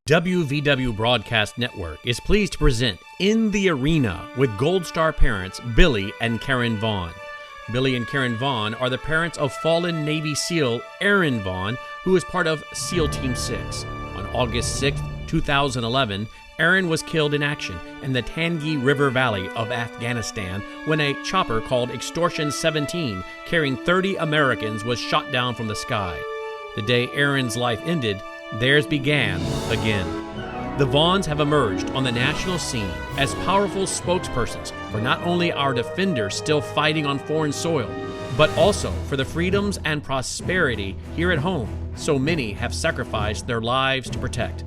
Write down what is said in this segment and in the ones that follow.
WVW Broadcast Network is pleased to present In the Arena with Gold Star parents Billy and Karen Vaughn. Billy and Karen Vaughn are the parents of fallen Navy SEAL Aaron Vaughn, who is part of SEAL Team 6. On August 6, 2011, Aaron was killed in action in the Tangi River Valley of Afghanistan when a chopper called Extortion 17 carrying 30 Americans was shot down from the sky. The day Aaron's life ended, theirs began again. The Vaughns have emerged on the national scene as powerful spokespersons for not only our defenders still fighting on foreign soil, but also for the freedoms and prosperity here at home so many have sacrificed their lives to protect.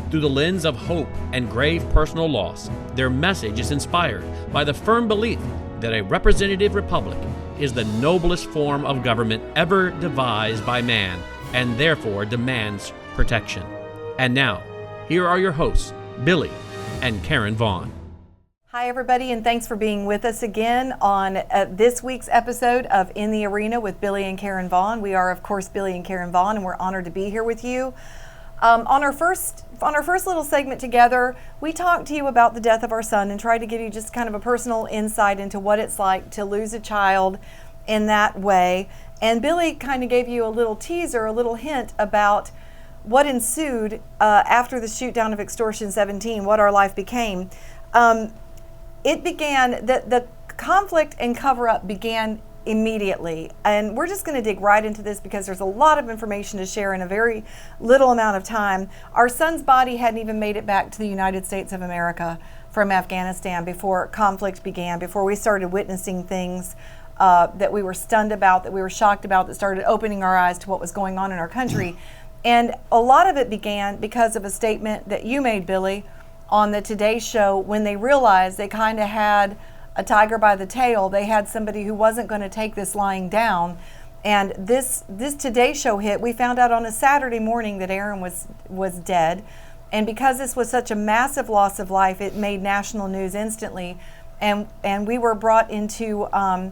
Through the lens of hope and grave personal loss, their message is inspired by the firm belief that a representative republic is the noblest form of government ever devised by man and therefore demands protection. And now, here are your hosts, Billy and Karen Vaughn. Hi, everybody, and thanks for being with us again on this week's episode of In the Arena with Billy and Karen Vaughn. We are, of course, Billy and Karen Vaughn, and we're honored to be here with you. On our first little segment together, we talked to you about the death of our son and tried to give you just kind of a personal insight into what it's like to lose a child in that way. And Billy kind of gave you a little teaser, a little hint about what ensued after the shoot down of Extortion 17, what our life became. It began, the conflict and cover-up began immediately. And we're just going to dig right into this because there's a lot of information to share in a very little amount of time. Our son's body hadn't even made it back to the United States of America from Afghanistan before conflict began, before we started witnessing things that we were stunned about, that we were shocked about, that started opening our eyes to what was going on in our country. And a lot of it began because of a statement that you made, Billy, on the Today Show when they realized they kind of had a tiger by the tail. They had somebody who wasn't going to take this lying down. And this Today Show hit. We found out on a Saturday morning that Aaron was dead. And because this was such a massive loss of life, it made national news instantly. And we were brought into to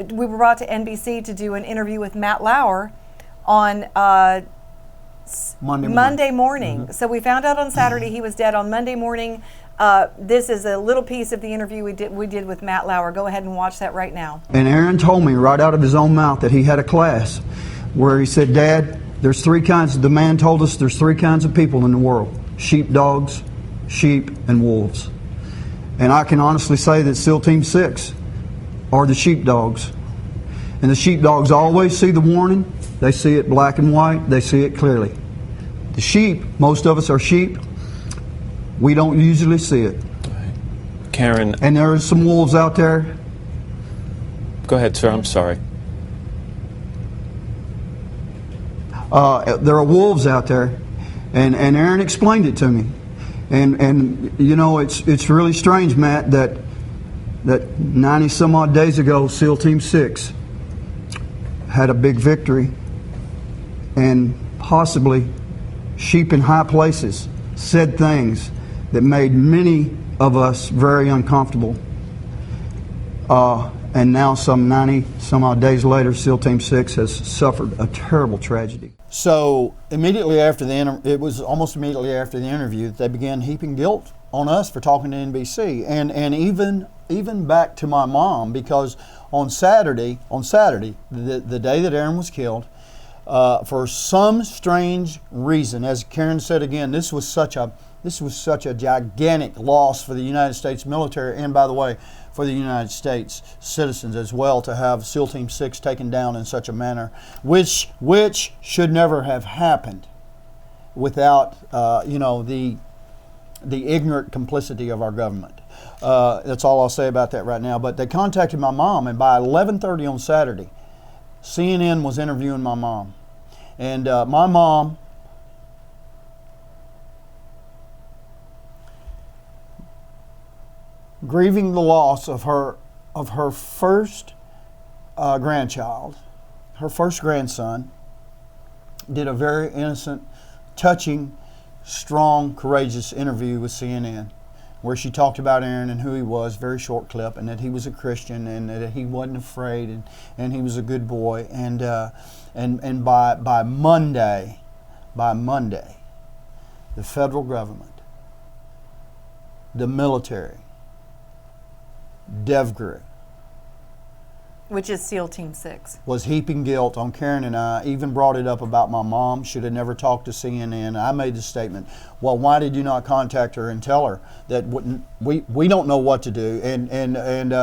NBC to do an interview with Matt Lauer on Monday morning. Mm-hmm. So we found out on Saturday he was dead. On Monday morning, this is a little piece of the interview we did with Matt Lauer. Go ahead and watch that right now. And Aaron told me right out of his own mouth that he had a class where he said, "Dad, there's three kinds." The man told us there's three kinds of people in the world: sheepdogs, sheep, and wolves. And I can honestly say that SEAL Team 6 are the sheepdogs. And the sheepdogs always see the warning. They see it black and white. They see it clearly. The sheep, most of us are sheep. We don't usually see it. Karen. And there are some wolves out there. Go ahead, sir. I'm sorry. There are wolves out there. And Aaron explained it to me. And you know, it's really strange, Matt, that 90 some odd days ago, SEAL Team 6 had a big victory, and possibly sheep in high places said things that made many of us very uncomfortable. And now some 90 some odd days later, SEAL Team 6 has suffered a terrible tragedy. So immediately after it was almost immediately after the interview, they began heaping guilt on us for talking to NBC, and even back to my mom, because on Saturday, the day that Aaron was killed, for some strange reason, as Karen said again, this was such a gigantic loss for the United States military, and by the way, for the United States citizens as well, to have SEAL Team 6 taken down in such a manner, which should never have happened without the ignorant complicity of our government. That's all I'll say about that right now. But they contacted my mom, and by 11:30 on Saturday, CNN was interviewing my mom. And my mom, grieving the loss of her first grandchild, her first grandson, did a very innocent, touching, strong, courageous interview with CNN, where she talked about Aaron and who he was, very short clip, and that he was a Christian and that he wasn't afraid and he was a good boy. And by Monday, the federal government, the military, DevGrid, which is SEAL Team 6. was heaping guilt on Karen and I, even brought it up about my mom, should have never talked to CNN. I made the statement, well, why did you not contact her and tell her that we don't know what to do? And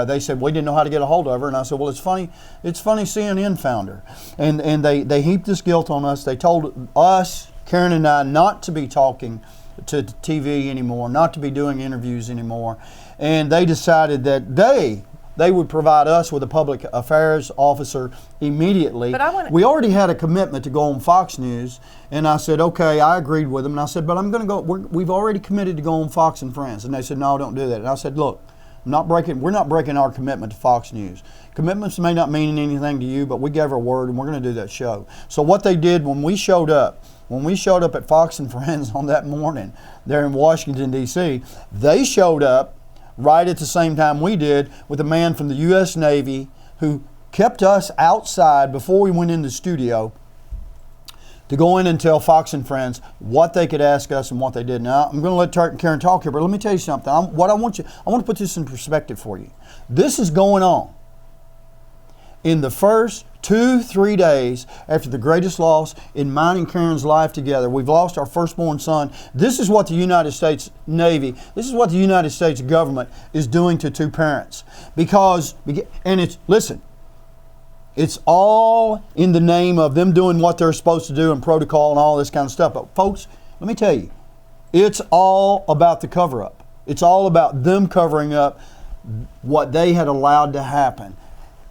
they said, we didn't know how to get a hold of her. And I said, well, it's funny CNN found her. And they heaped this guilt on us. They told us, Karen and I, not to be talking to TV anymore, not to be doing interviews anymore. And they decided that they would provide us with a public affairs officer immediately. But we already had a commitment to go on Fox News, and I said, okay, I agreed with them. And I said, but I'm going to go. We've already committed to go on Fox and Friends. And they said, no, don't do that. And I said, look, we're not breaking our commitment to Fox News. Commitments may not mean anything to you, but we gave our word, and we're going to do that show. So what they did when we showed up at Fox and Friends on that morning there in Washington, D.C., they showed up right at the same time we did with a man from the U.S. Navy who kept us outside before we went in the studio to go in and tell Fox and Friends what they could ask us and what they did. Now, I'm going to let Karen talk here, but let me tell you something. I want to put this in perspective for you. This is going on in the first 2-3 days after the greatest loss in mine and Karen's life together. We've lost our firstborn son. This is what the United States Navy, this is what the United States government is doing to two parents. It's all in the name of them doing what they're supposed to do and protocol and all this kind of stuff. But folks, let me tell you, it's all about the cover-up. It's all about them covering up what they had allowed to happen.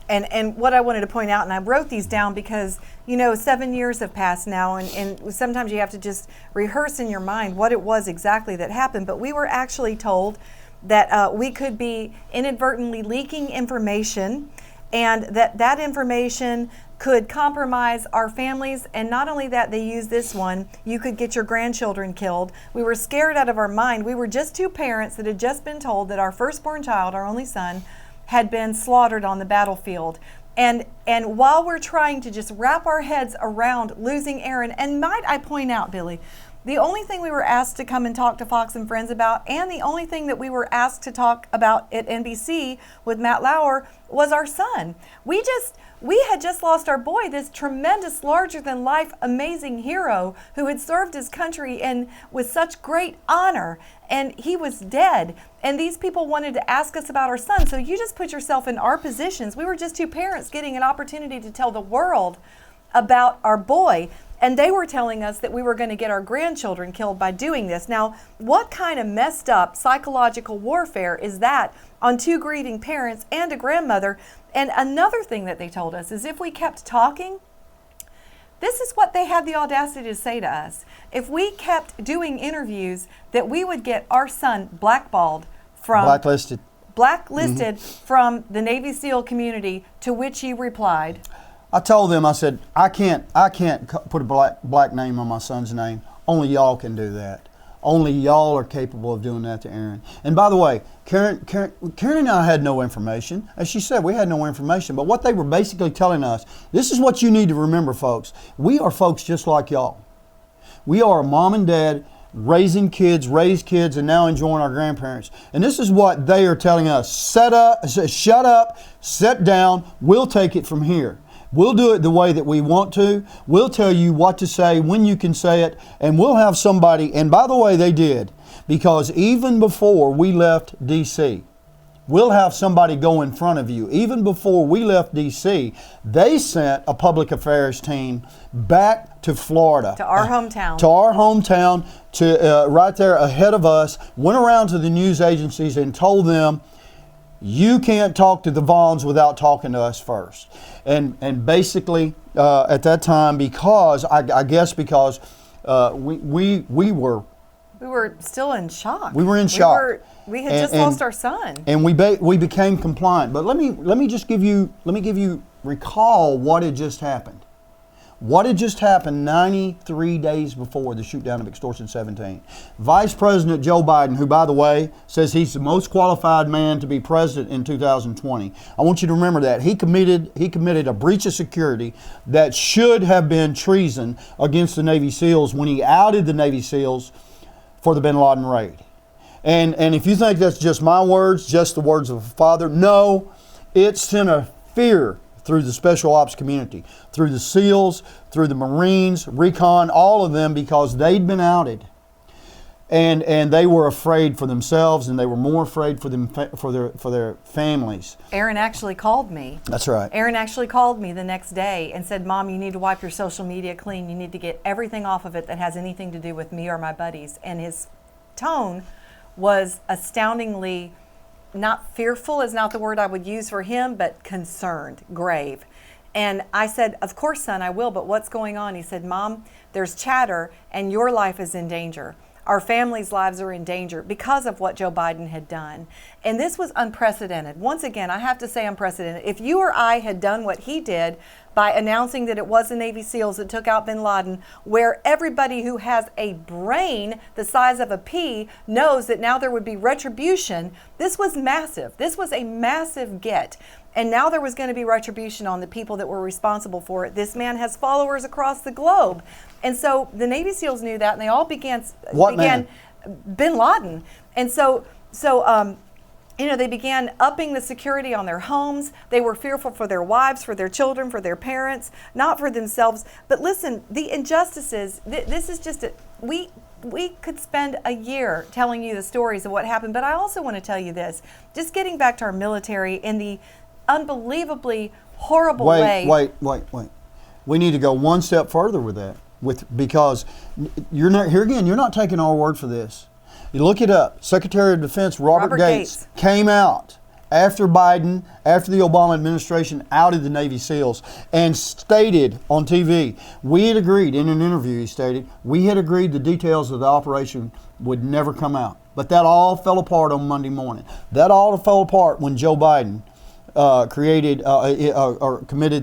And what I wanted to point out, and I wrote these down because, 7 years have passed now, and sometimes you have to just rehearse in your mind what it was exactly that happened. But we were actually told that we could be inadvertently leaking information, and that information could compromise our families. And not only that, they used this one, you could get your grandchildren killed. We were scared out of our mind. We were just two parents that had just been told that our firstborn child, our only son, had been slaughtered on the battlefield. And while we're trying to just wrap our heads around losing Aaron, and might I point out, Billy, the only thing we were asked to come and talk to Fox and Friends about, and the only thing that we were asked to talk about at NBC with Matt Lauer, was our son. We had just lost our boy, this tremendous, larger-than-life, amazing hero who had served his country and with such great honor, and he was dead. And these people wanted to ask us about our son. So you just put yourself in our positions. We were just two parents getting an opportunity to tell the world about our boy, and they were telling us that we were going to get our grandchildren killed by doing this. Now, what kind of messed up psychological warfare is that on two grieving parents and a grandmother? And another thing that they told us is if we kept talking, this is what they had the audacity to say to us. If we kept doing interviews, that we would get our son blackballed blacklisted from the Navy SEAL community, to which he replied, I told them, I said, I can't put a black name on my son's name. Only y'all can do that. Only y'all are capable of doing that to Aaron. And by the way, Karen and I had no information. As she said, we had no information. But what they were basically telling us, this is what you need to remember, folks. We are folks just like y'all. We are a mom and dad raised kids, and now enjoying our grandparents. And this is what they are telling us. Shut up, sit down, we'll take it from here. We'll do it the way that we want to. We'll tell you what to say, when you can say it, and we'll have somebody, and by the way, they did, because even before we left D.C., we'll have somebody go in front of you. Even before we left D.C., they sent a public affairs team back to Florida. To our hometown. Right there ahead of us, went around to the news agencies and told them, you can't talk to the Vaughns without talking to us first. And basically, at that time, because we were still in shock. We were in shock. We had just lost our son. And we became compliant. But let me recall what had just happened. What had just happened 93 days before the shoot down of Extortion 17. Vice President Joe Biden, who, by the way, says he's the most qualified man to be president in 2020. I want you to remember that. He committed a breach of security that should have been treason against the Navy SEALs when he outed the Navy SEALs for the bin Laden raid. And if you think that's just my words, just the words of a father, no, it sent a fear through the special ops community, through the SEALs, through the Marines, recon, all of them, because they'd been outed. And they were afraid for themselves, and they were more afraid for their families. Aaron actually called me. That's right. Aaron actually called me the next day and said, Mom, you need to wipe your social media clean. You need to get everything off of it that has anything to do with me or my buddies. And his tone was astoundingly, not fearful is not the word I would use for him, but concerned, grave. And I said, of course, son, I will, but what's going on? He said, Mom, there's chatter and your life is in danger. Our families' lives are in danger because of what Joe Biden had done. And this was unprecedented. Once again, I have to say unprecedented. If you or I had done what he did by announcing that it was the Navy SEALs that took out bin Laden, where everybody who has a brain the size of a pea knows that now there would be retribution, this was massive. This was a massive get. And now there was going to be retribution on the people that were responsible for it. This man has followers across the globe. And so the Navy SEALs knew that, and they all began bin Laden. And so they began upping the security on their homes. They were fearful for their wives, for their children, for their parents, not for themselves. But listen, the injustices, this is just, we could spend a year telling you the stories of what happened. But I also want to tell you this, just getting back to our military in the unbelievably horrible way. Wait. We need to go one step further with that, because you're not taking our word for this. You look it up. Secretary of Defense Robert Gates came out after Biden, after the Obama administration outed the Navy SEALs, and stated on TV, we had agreed, in an interview he stated, we had agreed the details of the operation would never come out. But that all fell apart on Monday morning. That all fell apart when Joe Biden committed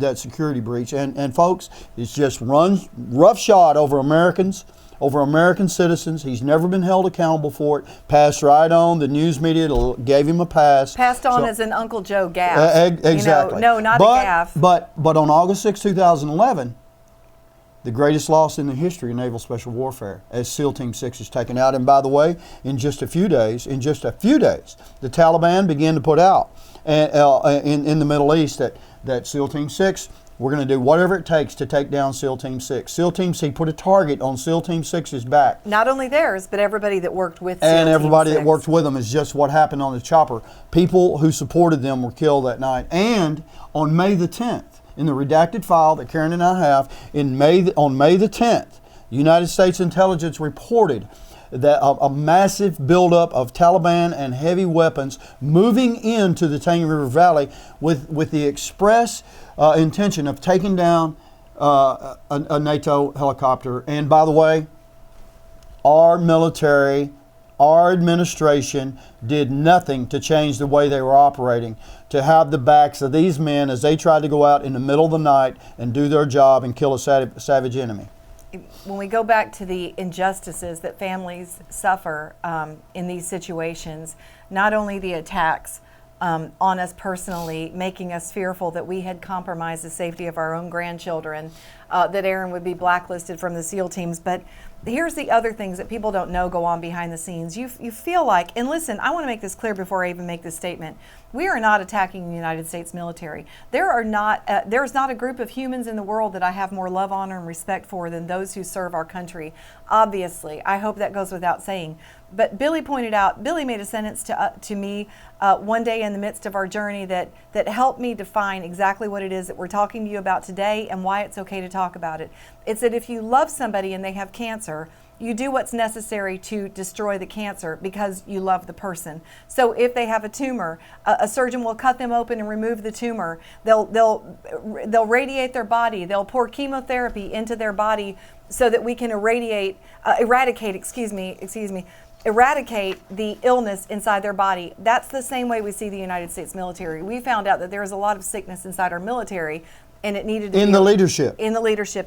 that security breach. And folks, it's just runs roughshod over Americans, over American citizens. He's never been held accountable for it. Passed right on. The news media gave him a pass. Passed on as an Uncle Joe gaffe. Exactly. No, not a gaffe. But on August 6, 2011, the greatest loss in the history of naval special warfare, as SEAL Team 6 is taken out. And by the way, in just a few days, the Taliban began to put out in the Middle East that SEAL Team 6, we're going to do whatever it takes to take down SEAL Team 6. SEAL Team 6 put a target on SEAL Team 6's back. Not only theirs, but everybody that worked with SEAL Team 6. And everybody that worked with them is just what happened on the chopper. People who supported them were killed that night. And on May the 10th, in the redacted file that Karen and I have, on May the 10th, United States intelligence reported that a massive buildup of Taliban and heavy weapons moving into the Tanganyika River Valley with the express intention of taking down a NATO helicopter. And by the way, our military, our administration did nothing to change the way they were operating, to have the backs of these men as they tried to go out in the middle of the night and do their job and kill a savage enemy. When we go back to the injustices that families suffer in these situations, not only the attacks on us personally, making us fearful that we had compromised the safety of our own grandchildren, that Aaron would be blacklisted from the SEAL teams, but here's the other things that people don't know go on behind the scenes. You feel like, and listen, I want to make this clear before I even make this statement. We are not attacking the United States military. There's not a group of humans in the world that I have more love, honor, and respect for than those who serve our country. Obviously, I hope that goes without saying. But Billy made a sentence to me one day in the midst of our journey that helped me define exactly what it is that we're talking to you about today and why it's okay to talk about it. It's that if you love somebody and they have cancer, you do what's necessary to destroy the cancer because you love the person. So if they have a tumor, a surgeon will cut them open and remove the tumor. They'll radiate their body. They'll pour chemotherapy into their body so that we can eradicate the illness inside their body. That's the same way we see the United States military. We found out that there is a lot of sickness inside our military, and it needed to be in the leadership,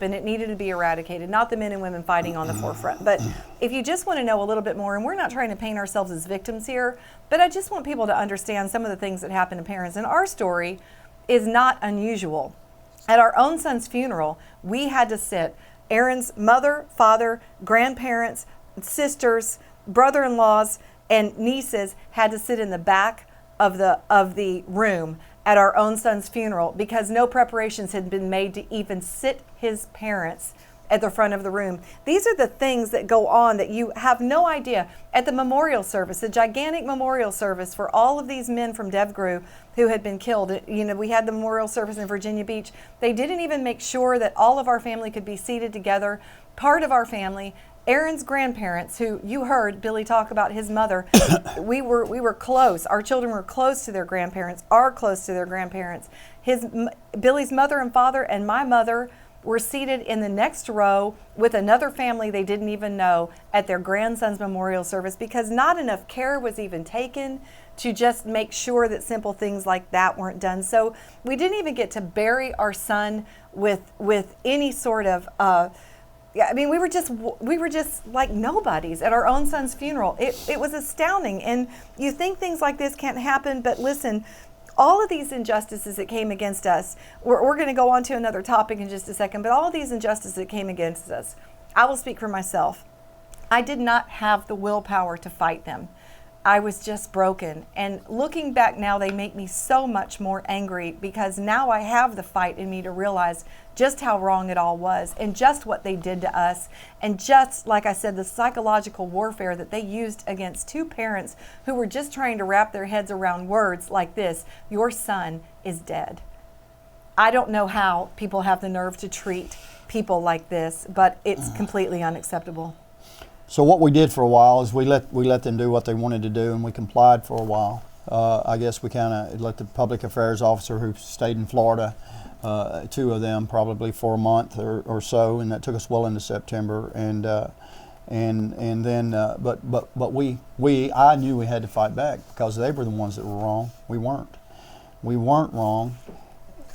and it needed to be eradicated, not the men and women fighting on the forefront. But if you just want to know a little bit more, and we're not trying to paint ourselves as victims here, but I just want people to understand some of the things that happen to parents. And our story is not unusual. At our own son's funeral, we had to sit Aaron's mother, father, grandparents, sisters, brother-in-laws, and nieces had to sit in the back of the room at our own son's funeral because no preparations had been made to even sit his parents at the front of the room. These are the things that go on that you have no idea. At the memorial service, the gigantic memorial service for all of these men from DevGru who had been killed. You know, we had the memorial service in Virginia Beach. They didn't even make sure that all of our family could be seated together. Part of our family, Aaron's grandparents, who you heard Billy talk about his mother, we were close. Our children were close to their grandparents, are close to their grandparents. Billy's mother and father and my mother were seated in the next row with another family they didn't even know at their grandson's memorial service because not enough care was even taken to just make sure that simple things like that weren't done. So we didn't even get to bury our son with any sort of I mean, we were just like nobodies at our own son's funeral. It was astounding. And you think things like this can't happen, but listen, all of these injustices that came against us, we're going to go on to another topic in just a second, but all of these injustices that came against us, I will speak for myself. I did not have the willpower to fight them. I was just broken. And looking back now, they make me so much more angry because now I have the fight in me to realize just how wrong it all was and just what they did to us. And just, like I said, the psychological warfare that they used against two parents who were just trying to wrap their heads around words like this: your son is dead. I don't know how people have the nerve to treat people like this, but it's completely unacceptable. So what we did for a while is we let them do what they wanted to do, and we complied for a while. I guess we kind of let the public affairs officer who stayed in Florida, two of them probably for a month or so, and that took us well into September. And then I knew we had to fight back because they were the ones that were wrong. We weren't wrong,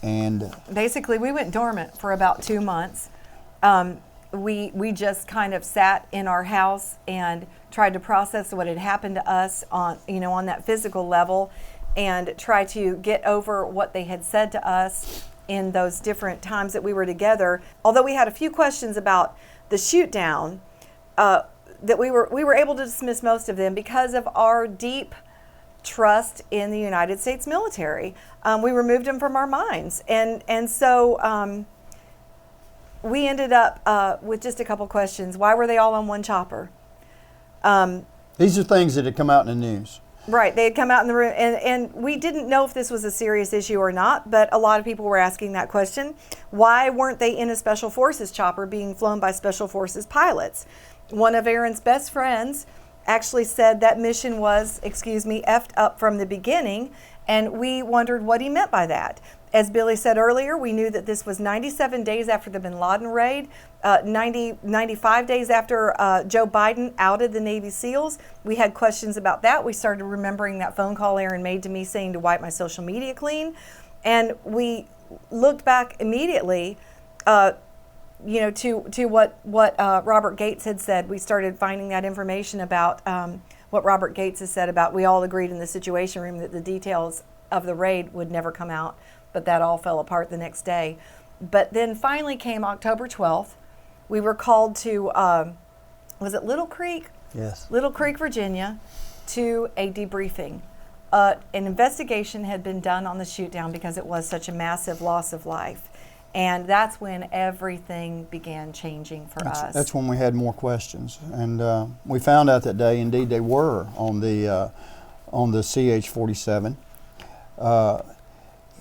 and basically we went dormant for about 2 months. We just kind of sat in our house and tried to process what had happened to us on that physical level and try to get over what they had said to us in those different times that we were together. Although we had a few questions about the shoot down, that we were able to dismiss most of them because of our deep trust in the United States military. We removed them from our minds. And so we ended up with just a couple questions. Why were they all on one chopper? These are things that had come out in the news. Right, they had come out in the room, and we didn't know if this was a serious issue or not, but a lot of people were asking that question. Why weren't they in a Special Forces chopper being flown by Special Forces pilots? One of Aaron's best friends actually said that mission was, effed up from the beginning, and we wondered what he meant by that. As Billy said earlier, we knew that this was 97 days after the bin Laden raid, 95 days after Joe Biden outed the Navy SEALs. We had questions about that. We started remembering that phone call Aaron made to me saying to wipe my social media clean. And we looked back immediately to what Robert Gates had said. We started finding that information about what Robert Gates has said about, we all agreed in the Situation Room that the details of the raid would never come out. But that all fell apart the next day. But then finally came October 12th. We were called to, was it Little Creek? Yes. Little Creek, Virginia, to a debriefing. An investigation had been done on the shoot down because it was such a massive loss of life. And that's when everything began changing for us. That's when we had more questions. And we found out that day, indeed, they were on the CH-47.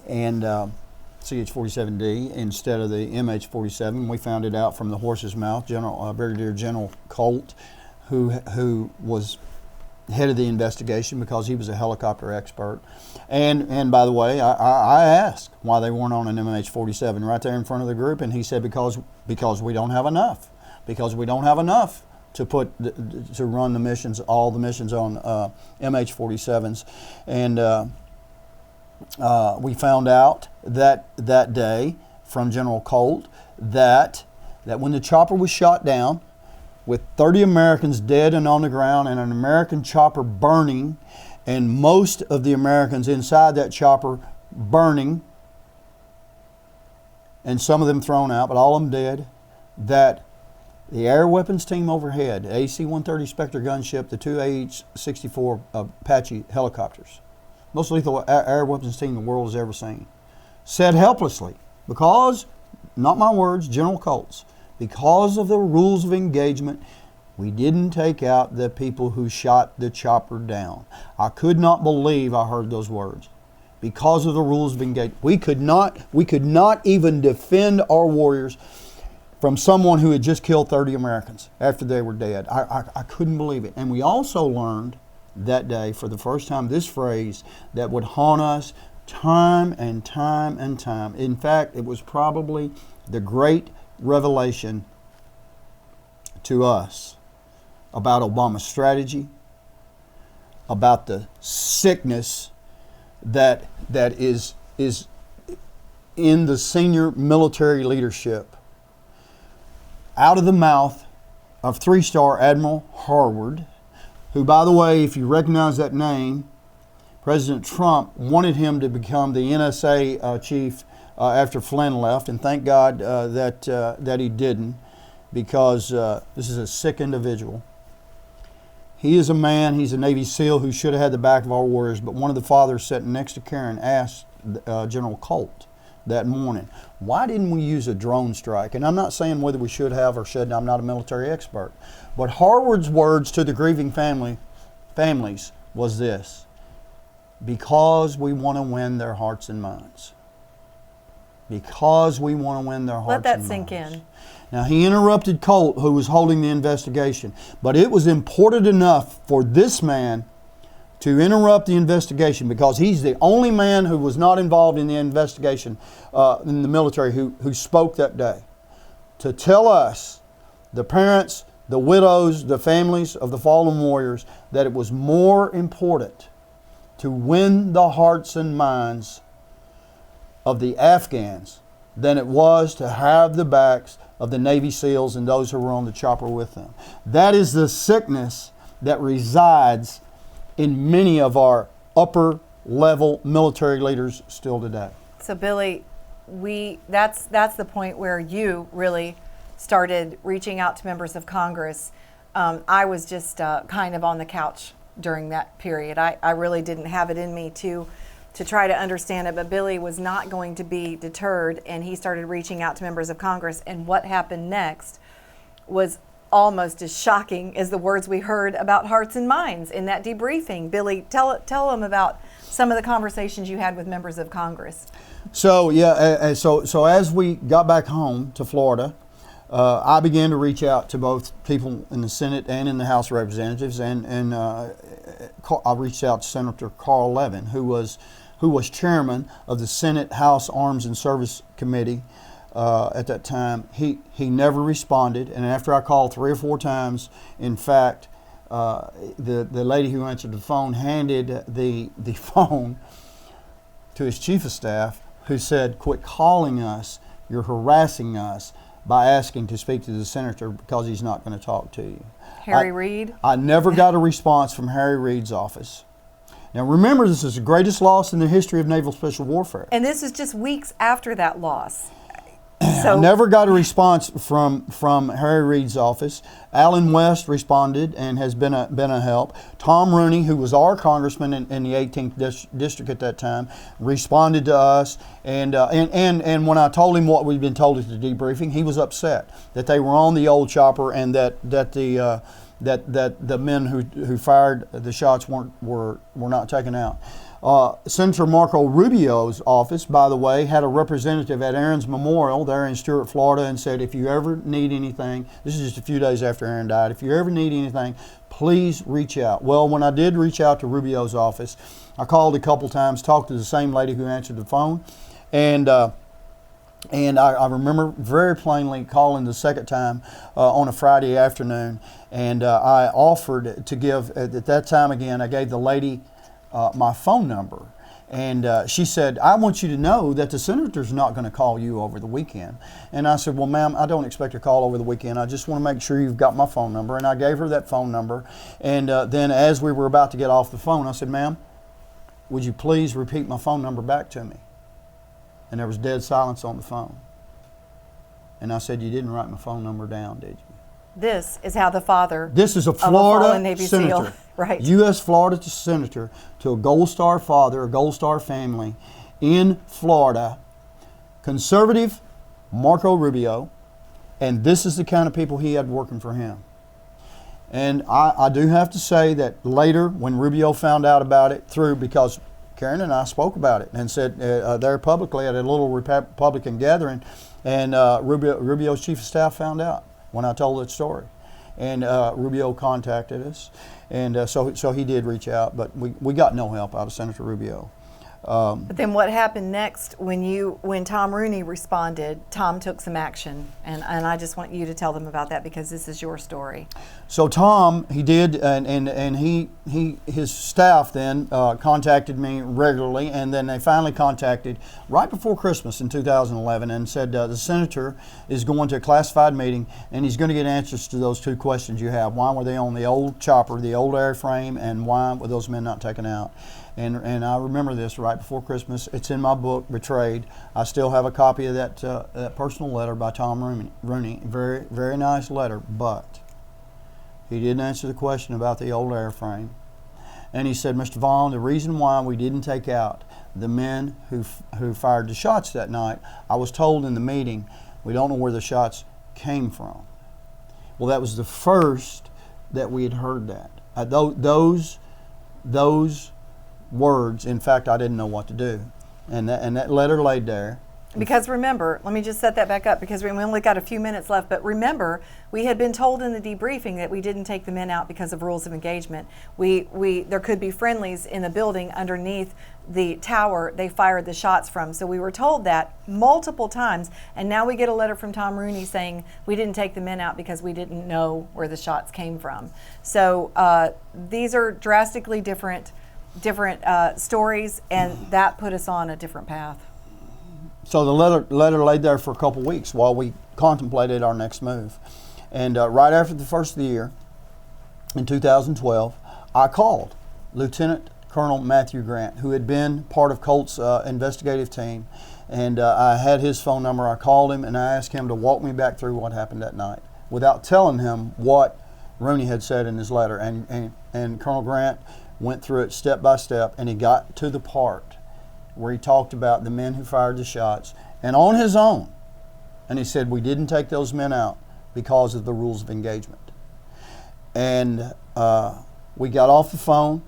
And CH-47D instead of the MH-47. We found it out from the horse's mouth. Brigadier General Colt, who was head of the investigation because he was a helicopter expert. And by the way, I asked why they weren't on an MH-47 right there in front of the group, and he said because we don't have enough. Because we don't have enough to run the missions, all the missions on MH-47s. And we found out that day from General Colt that when the chopper was shot down with 30 Americans dead and on the ground and an American chopper burning and most of the Americans inside that chopper burning and some of them thrown out, but all of them dead, The air weapons team overhead, the AC-130 Spectre gunship, the two AH-64 Apache helicopters, most lethal air weapons team the world has ever seen, said helplessly, because, not my words, General Colt's, because of the rules of engagement, we didn't take out the people who shot the chopper down. I could not believe I heard those words. Because of the rules of engagement. We could not even defend our warriors from someone who had just killed 30 Americans after they were dead. I couldn't believe it. And we also learned that day, for the first time, this phrase that would haunt us time and time and time. In fact, it was probably the great revelation to us about Obama's strategy, about the sickness that is in the senior military leadership, out of the mouth of three-star Admiral Harward, who, by the way, if you recognize that name, President Trump wanted him to become the NSA chief after Flynn left, and thank God that he didn't, because this is a sick individual. He is a man, he's a Navy SEAL who should have had the back of our warriors, but one of the fathers sitting next to Karen asked General Colt that morning, why didn't we use a drone strike? And I'm not saying whether we should have or shouldn't, I'm not a military expert. But Harward's words to the grieving families was this: because we want to win their hearts and minds. Because we want to win their hearts and minds. Let that sink in. Now, he interrupted Colt, who was holding the investigation. But it was important enough for this man to interrupt the investigation, because he's the only man who was not involved in the investigation in the military who spoke that day, to tell us, the parents, the widows, the families of the fallen warriors, that it was more important to win the hearts and minds of the Afghans than it was to have the backs of the Navy SEALs and those who were on the chopper with them. That is the sickness that resides in many of our upper level military leaders still today. So Billy, that's the point where you really started reaching out to members of Congress. I was just kind of on the couch during that period. I really didn't have it in me to try to understand it, but Billy was not going to be deterred, and he started reaching out to members of Congress, and what happened next was almost as shocking as the words we heard about hearts and minds in that debriefing. Billy, tell them about some of the conversations you had with members of Congress. So so as we got back home to Florida, I began to reach out to both people in the Senate and in the House of Representatives, and I reached out to Senator Carl Levin, who was chairman of the Senate House Arms and Service Committee at that time. He never responded, and after I called 3 or 4 times, in fact, the lady who answered the phone handed the phone to his chief of staff, who said, "Quit calling us, you're harassing us by asking to speak to the senator because he's not going to talk to you." Harry Reid? I never got a response from Harry Reid's office. Now remember, this is the greatest loss in the history of naval special warfare. And this is just weeks after that loss. I never got a response from Harry Reid's office. Alan West responded and has been a help. Tom Rooney, who was our congressman in the 18th district at that time, responded to us. And when I told him what we'd been told at the debriefing, he was upset that they were on the old chopper and that the men who fired the shots were not taken out. Senator Marco Rubio's office, by the way, had a representative at Aaron's Memorial there in Stuart, Florida, and said, if you ever need anything, this is just a few days after Aaron died, if you ever need anything, please reach out. Well, when I did reach out to Rubio's office, I called a couple times, talked to the same lady who answered the phone, and I remember very plainly calling the second time on a Friday afternoon, and I offered to give, at that time again, I gave the lady my phone number, and she said, I want you to know that the senator's not going to call you over the weekend. And I said, well, ma'am, I don't expect a call over the weekend. I just want to make sure you've got my phone number. And I gave her that phone number, and then as we were about to get off the phone, I said, ma'am, would you please repeat my phone number back to me? And there was dead silence on the phone. And I said, you didn't write my phone number down, did you? This is how the father This is a of a fallen Florida Navy senator, SEAL, right? U.S. Florida senator to a Gold Star father, a Gold Star family in Florida, conservative Marco Rubio, and this is the kind of people he had working for him. And I do have to say that later, when Rubio found out about it because Karen and I spoke about it and said there publicly at a little Republican gathering, and Rubio's chief of staff found out when I told that story. And Rubio contacted us, and so he did reach out, but we got no help out of Senator Rubio. But then what happened next when Tom Rooney responded? Tom took some action, and I just want you to tell them about that because this is your story. So Tom, he did, and his staff then contacted me regularly, and then they finally contacted right before Christmas in 2011 and said the senator is going to a classified meeting and he's going to get answers to those two questions you have. Why were they on the old chopper, the old airframe, and why were those men not taken out? And I remember this right before Christmas. It's in my book, Betrayed. I still have a copy of that personal letter by Tom Rooney. Very, very nice letter, but he didn't answer the question about the old airframe. And he said, Mr. Vaughn, the reason why we didn't take out the men who fired the shots that night, I was told in the meeting, we don't know where the shots came from. Well, that was the first that we had heard that. Those words, in fact, I didn't know what to do. And that letter laid there. Because remember, let me just set that back up because we only got a few minutes left, but remember, we had been told in the debriefing that we didn't take the men out because of rules of engagement. There could be friendlies in the building underneath the tower they fired the shots from. So we were told that multiple times, and now we get a letter from Tom Rooney saying we didn't take the men out because we didn't know where the shots came from. So these are drastically different stories, and that put us on a different path. So the letter laid there for a couple weeks while we contemplated our next move. And right after the first of the year, in 2012, I called Lieutenant Colonel Matthew Grant, who had been part of Colt's investigative team. And I had his phone number. I called him and I asked him to walk me back through what happened that night without telling him what Rooney had said in his letter. And Colonel Grant went through it step by step, and he got to the part where he talked about the men who fired the shots, and on his own. And he said, we didn't take those men out because of the rules of engagement. And we got off the phone,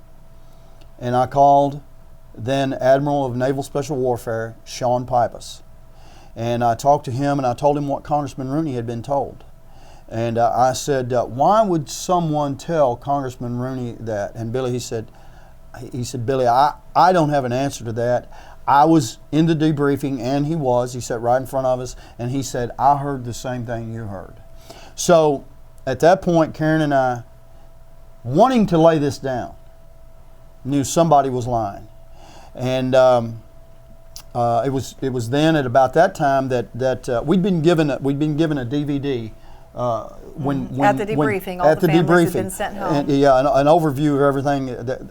and I called then Admiral of Naval Special Warfare, Sean Pipus. And I talked to him, and I told him what Congressman Rooney had been told. And I said, why would someone tell Congressman Rooney that? And Billy, he said, Billy, I don't have an answer to that. I was in the debriefing, and he sat right in front of us, and he said, I heard the same thing you heard. So at that point, Karen and I, wanting to lay this down, knew somebody was lying. And it was then at about that time that we'd been given a DVD at the debriefing, all the families had been sent home. And, an overview of everything.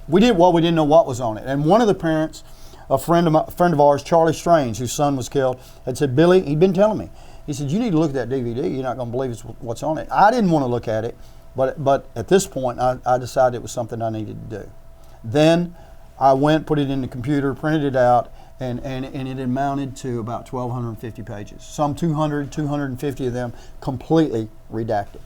We didn't know what was on it. And one of the parents, a friend of ours, Charlie Strange, whose son was killed, had said, Billy, he'd been telling me. He said, you need to look at that DVD. You're not going to believe what's on it. I didn't want to look at it, but at this point, I decided it was something I needed to do. Then I went, put it in the computer, printed it out, and it amounted to about 1,250 pages. Some 250 of them completely redacted.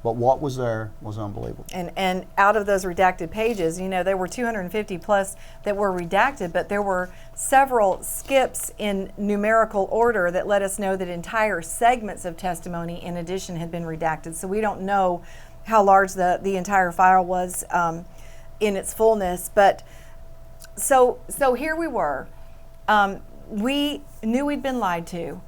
But what was there was unbelievable. And out of those redacted pages, there were 250 plus that were redacted, but there were several skips in numerical order that let us know that entire segments of testimony in addition had been redacted. So we don't know how large the entire file was in its fullness. But so here we were. We knew we'd been lied to,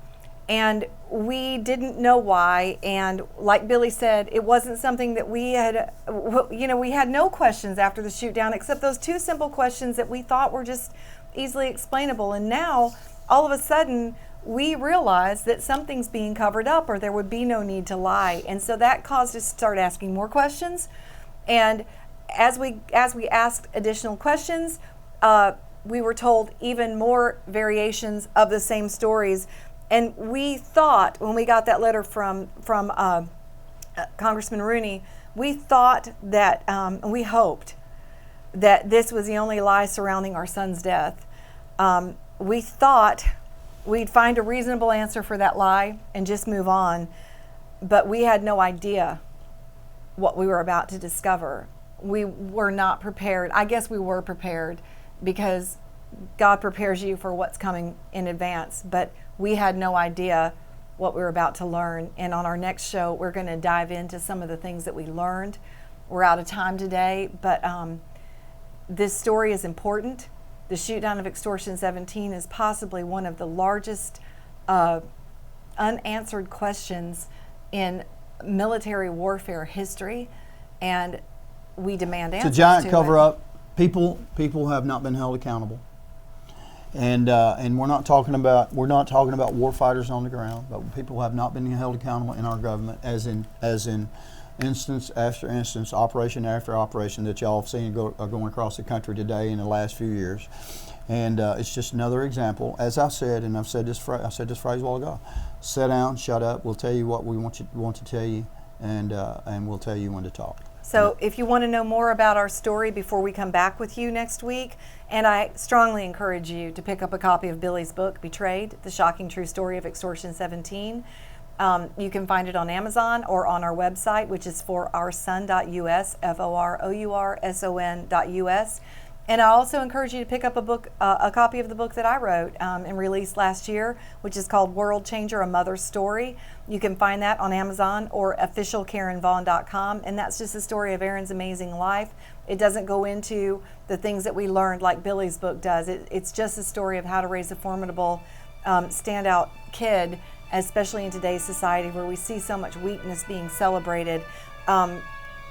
and we didn't know why. And like Billy said, it wasn't something that we had, we had no questions after the shoot down except those two simple questions that we thought were just easily explainable. And now, all of a sudden, we realize that something's being covered up or there would be no need to lie. And so that caused us to start asking more questions. And as we asked additional questions, we were told even more variations of the same stories. And we thought when we got that letter from Congressman Rooney, we thought that, we hoped that this was the only lie surrounding our son's death. We thought we'd find a reasonable answer for that lie and just move on, but we had no idea what we were about to discover. We were not prepared. I guess we were prepared because God prepares you for what's coming in advance, but we had no idea what we were about to learn. And on our next show, we're going to dive into some of the things that we learned. We're out of time today, but this story is important. The shootdown of Extortion 17 is possibly one of the largest unanswered questions in military warfare history, and we demand answers. It's a giant to cover-up. People have not been held accountable, and we're not talking about war fighters on the ground, but people have not been held accountable in our government, as in instance after instance, operation after operation that y'all have seen are going across the country today in the last few years. And it's just another example. As I said, and I said this phrase a while ago: sit down, shut up. We'll tell you what we want to tell you, and we'll tell you when to talk. So if you want to know more about our story before we come back with you next week, and I strongly encourage you to pick up a copy of Billy's book, Betrayed: The Shocking True Story of Extortion 17. You can find it on Amazon or on our website, which is forourson.us, FOROURSON.us. And I also encourage you to pick up a copy of the book that I wrote and released last year, which is called World Changer: A Mother's Story. You can find that on Amazon or officialkarenvaughn.com. And that's just the story of Erin's amazing life. It doesn't go into the things that we learned like Billy's book does. It's just a story of how to raise a formidable, standout kid, especially in today's society where we see so much weakness being celebrated.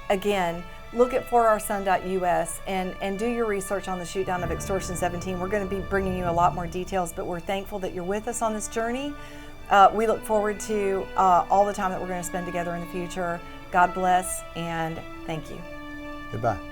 Again, look at forourson.us and do your research on the shootdown of Extortion 17. We're going to be bringing you a lot more details, but we're thankful that you're with us on this journey. We look forward to all the time that we're going to spend together in the future. God bless, and thank you. Goodbye.